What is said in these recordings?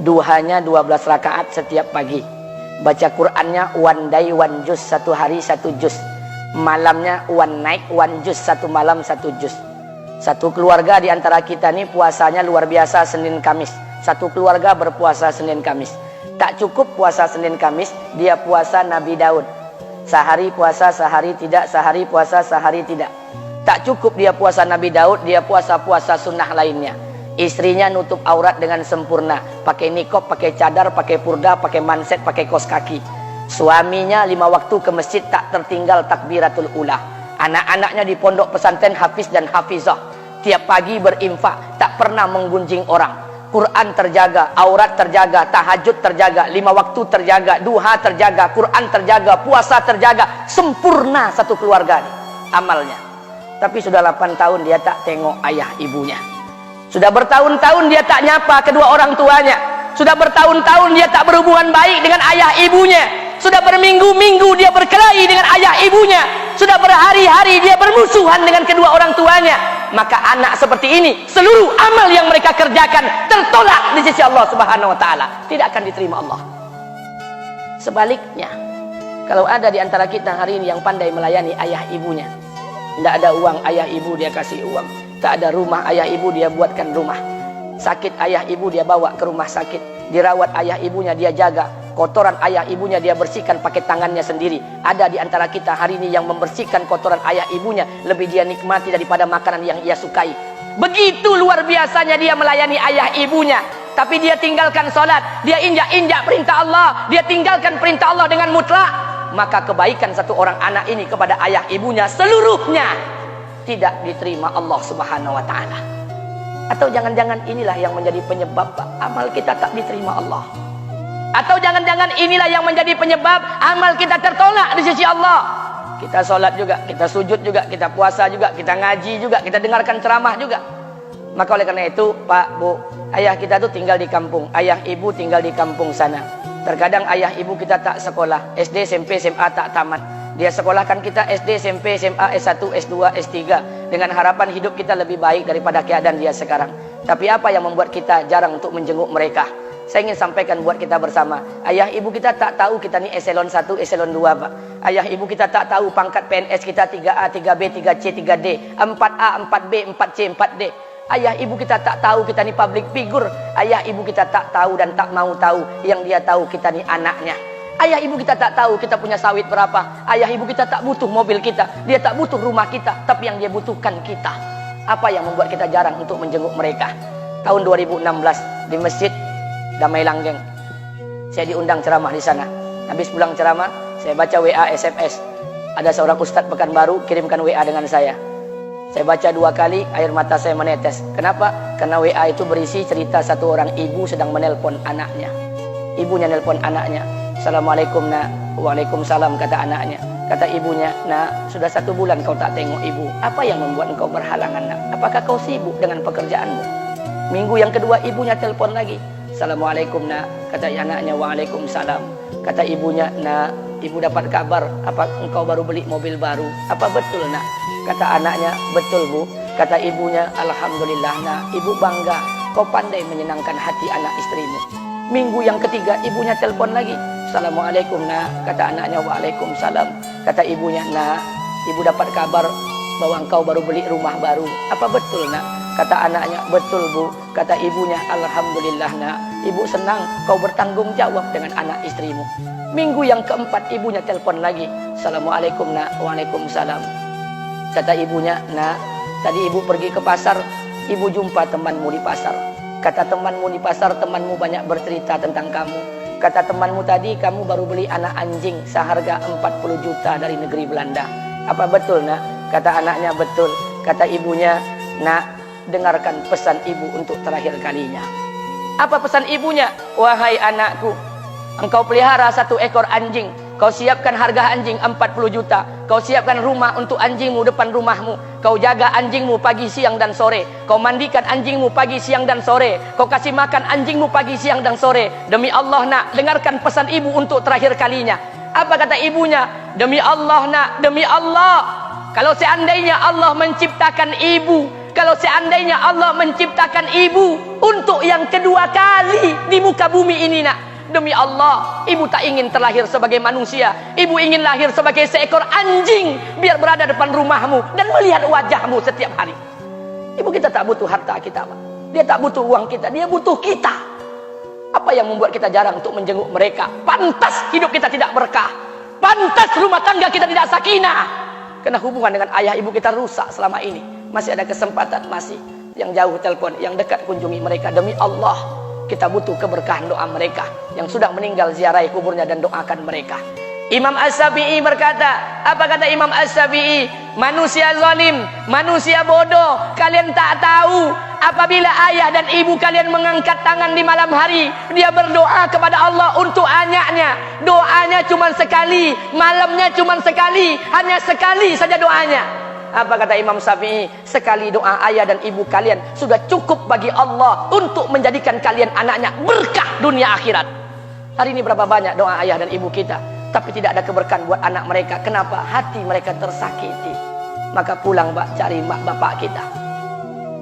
Duhanya 12 rakaat setiap pagi. Baca Qur'annya one day one juz, satu hari satu juz. Malamnya one night one juz, satu malam satu juz. Satu keluarga di antara kita nih puasanya luar biasa Senin Kamis. Satu keluarga berpuasa Senin Kamis. Tak cukup puasa Senin Kamis, dia puasa Nabi Daud. Sehari puasa, sehari tidak, sehari puasa, sehari tidak. Tak cukup dia puasa Nabi Daud, dia puasa-puasa sunnah lainnya. Istrinya nutup aurat dengan sempurna, pakai nikob, pakai cadar, pakai purda, pakai manset, pakai kos kaki. Suaminya 5 waktu ke masjid tak tertinggal takbiratul ula. Anak-anaknya di pondok pesantren hafiz dan hafizah. Tiap pagi berinfak, tak pernah menggunjing orang. Quran terjaga, aurat terjaga, tahajud terjaga, 5 waktu terjaga, duha terjaga, Quran terjaga, puasa terjaga. Sempurna satu keluarga nih, amalnya. Tapi sudah 8 tahun dia tak tengok ayah ibunya. Sudah bertahun-tahun dia tak nyapa kedua orang tuanya. Sudah bertahun-tahun dia tak berhubungan baik dengan ayah ibunya. Sudah berminggu-minggu dia berkelahi dengan ayah ibunya. Sudah berhari-hari dia bermusuhan dengan kedua orang tuanya. Maka anak seperti ini, seluruh amal yang mereka kerjakan tertolak di sisi Allah Subhanahu wa taala, tidak akan diterima Allah. Sebaliknya, kalau ada di antara kita hari ini yang pandai melayani ayah ibunya, tidak ada uang ayah ibu dia kasih uang, tak ada rumah ayah ibu dia buatkan rumah, sakit ayah ibu dia bawa ke rumah sakit, dirawat ayah ibunya dia jaga, kotoran ayah ibunya dia bersihkan pakai tangannya sendiri. Ada di antara kita hari ini yang membersihkan kotoran ayah ibunya lebih dia nikmati daripada makanan yang ia sukai. Begitu luar biasanya dia melayani ayah ibunya. Tapi dia tinggalkan sholat, dia injak-injak perintah Allah, dia tinggalkan perintah Allah dengan mutlak. Maka kebaikan satu orang anak ini kepada ayah ibunya seluruhnya tidak diterima Allah Subhanahu wa taala. Atau jangan-jangan inilah yang menjadi penyebab amal kita tak diterima Allah. Atau jangan-jangan inilah yang menjadi penyebab amal kita tertolak di sisi Allah. Kita sholat juga, kita sujud juga, kita puasa juga, kita ngaji juga, kita dengarkan ceramah juga. Maka oleh karena itu, Pak, Bu, ayah kita tuh tinggal di kampung, ayah ibu tinggal di kampung sana. Terkadang ayah ibu kita tak sekolah, SD, SMP, SMA tak tamat. Dia sekolahkan kita SD, SMP, SMA, S1, S2, S3 dengan harapan hidup kita lebih baik daripada keadaan dia sekarang. Tapi apa yang membuat kita jarang untuk menjenguk mereka? Saya ingin sampaikan buat kita bersama. Ayah ibu kita tak tahu kita ni eselon 1, eselon 2, Pak. Ayah ibu kita tak tahu pangkat PNS kita 3A, 3B, 3C, 3D, 4A, 4B, 4C, 4D. Ayah ibu kita tak tahu kita ni public figure. Ayah ibu kita tak tahu dan tak mau tahu. Yang dia tahu kita ni anaknya. Ayah ibu kita tak tahu kita punya sawit berapa. Ayah ibu kita tak butuh mobil kita. Dia tak butuh rumah kita. Tapi yang dia butuhkan kita. Apa yang membuat kita jarang untuk menjenguk mereka? Tahun 2016 di Masjid Damai Langgeng, saya diundang ceramah di sana. Habis pulang ceramah, saya baca WA SMS. Ada seorang ustadz Pekanbaru kirimkan WA dengan saya. Saya baca 2 kali, air mata saya menetes. Kenapa? Karena WA itu berisi cerita satu orang ibu sedang menelpon anaknya. Ibunya nelpon anaknya. Assalamualaikum nak. Waalaikumsalam, kata anaknya. Kata ibunya, nak, sudah 1 bulan kau tak tengok ibu. Apa yang membuat engkau berhalangan, nak? Apakah kau sibuk dengan pekerjaanmu? Minggu yang kedua ibunya telepon lagi. Assalamualaikum nak, kata anaknya. Waalaikumsalam. Kata ibunya, nak, ibu dapat kabar apa engkau baru beli mobil baru. Apa betul nak? Kata anaknya, betul bu. Kata ibunya, alhamdulillah nak, ibu bangga kau pandai menyenangkan hati anak istrimu. Minggu yang ketiga ibunya telepon lagi. Assalamualaikum nak, kata anaknya. Waalaikumsalam. Kata ibunya, nak, ibu dapat kabar bahwa engkau baru beli rumah baru. Apa betul nak? Kata anaknya, betul bu. Kata ibunya, alhamdulillah nak, ibu senang kau bertanggung jawab dengan anak istrimu. Minggu yang keempat ibunya telepon lagi. Assalamualaikum nak. Waalaikumsalam. Kata ibunya, nak, tadi ibu pergi ke pasar, ibu jumpa temanmu di pasar. Kata temanmu di pasar, temanmu banyak bercerita tentang kamu. Kata temanmu tadi, kamu baru beli anak anjing seharga 40 juta dari negeri Belanda. Apa betul nak? Kata anaknya, betul. Kata ibunya, nak, dengarkan pesan ibu untuk terakhir kalinya. Apa pesan ibunya? Wahai anakku, engkau pelihara 1 ekor anjing. Kau siapkan harga anjing 40 juta. Kau siapkan rumah untuk anjingmu depan rumahmu. Kau jaga anjingmu pagi, siang, dan sore. Kau mandikan anjingmu pagi, siang, dan sore. Kau kasih makan anjingmu pagi, siang, dan sore. Demi Allah nak, dengarkan pesan ibu untuk terakhir kalinya. Apa kata ibunya? Demi Allah nak, demi Allah. Kalau seandainya Allah menciptakan ibu Kalau seandainya Allah menciptakan ibu untuk yang kedua kali di muka bumi ini nak, demi Allah, ibu tak ingin terlahir sebagai manusia. Ibu ingin lahir sebagai seekor anjing, biar berada depan rumahmu dan melihat wajahmu setiap hari. Ibu kita tak butuh harta kita, Pak. Dia tak butuh uang kita, dia butuh kita. Apa yang membuat kita jarang untuk menjenguk mereka? Pantas hidup kita tidak berkah. Pantas rumah tangga kita tidak sakinah. Karena hubungan dengan ayah ibu kita rusak selama ini. Masih ada kesempatan, masih. Yang jauh telepon, yang dekat kunjungi mereka. Demi Allah, kita butuh keberkahan doa mereka. Yang sudah meninggal, ziarahi kuburnya dan doakan mereka. Imam As-Syafi'i berkata, apa kata Imam As-Syafi'i? Manusia zalim, manusia bodoh, kalian tak tahu apabila ayah dan ibu kalian mengangkat tangan di malam hari, dia berdoa kepada Allah untuk anaknya. Doanya cuma sekali, malamnya cuma sekali, hanya sekali saja doanya. Apa kata Imam Syafi'i? Sekali doa ayah dan ibu kalian sudah cukup bagi Allah untuk menjadikan kalian anaknya berkah dunia akhirat. Hari ini berapa banyak doa ayah dan ibu kita, tapi tidak ada keberkahan buat anak mereka. Kenapa? Hati mereka tersakiti. Maka pulang, Pak, cari mak bapak kita.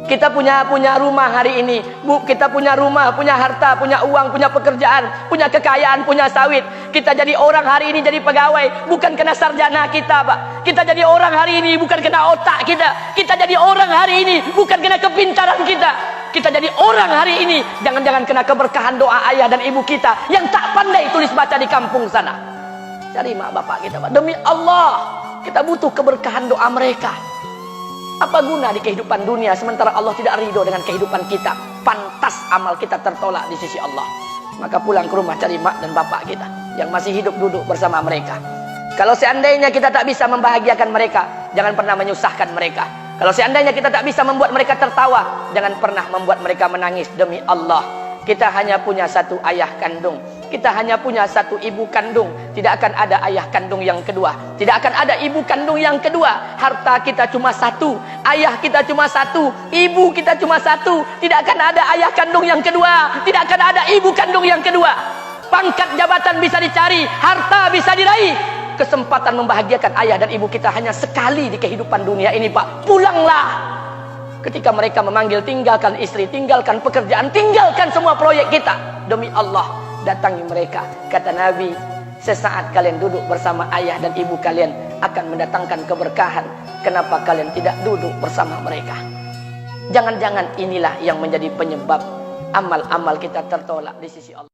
Kita punya rumah hari ini, Bu, kita punya rumah, punya harta, punya uang, punya pekerjaan, punya kekayaan, punya sawit. Kita jadi orang hari ini jadi pegawai bukan kena sarjana kita, Pak. Kita jadi orang hari ini bukan kena otak kita. Kita jadi orang hari ini bukan kena kepintaran kita. Kita jadi orang hari ini jangan-jangan kena keberkahan doa ayah dan ibu kita yang tak pandai tulis baca di kampung sana. Cari mak bapak kita, Pak. Demi Allah, kita butuh keberkahan doa mereka. Apa guna di kehidupan dunia sementara Allah tidak ridho dengan kehidupan kita? Pantas amal kita tertolak di sisi Allah. Maka pulang ke rumah cari mak dan bapak kita yang masih hidup, duduk bersama mereka. Kalau seandainya kita tak bisa membahagiakan mereka, jangan pernah menyusahkan mereka. Kalau seandainya kita tak bisa membuat mereka tertawa, jangan pernah membuat mereka menangis. Demi Allah, kita hanya punya satu ayah kandung, kita hanya punya satu ibu kandung. Tidak akan ada ayah kandung yang kedua, tidak akan ada ibu kandung yang kedua. Harta kita cuma satu, ayah kita cuma satu, ibu kita cuma satu. Tidak akan ada ayah kandung yang kedua, tidak akan ada ibu kandung yang kedua. Pangkat jabatan bisa dicari, harta bisa diraih, kesempatan membahagiakan ayah dan ibu kita hanya sekali di kehidupan dunia ini, Pak. Pulanglah. Ketika mereka memanggil, tinggalkan istri, tinggalkan pekerjaan, tinggalkan semua proyek kita. Demi Allah, datangi mereka. Kata Nabi, sesaat kalian duduk bersama ayah dan ibu kalian akan mendatangkan keberkahan. Kenapa kalian tidak duduk bersama mereka? Jangan-jangan inilah yang menjadi penyebab amal-amal kita tertolak di sisi Allah.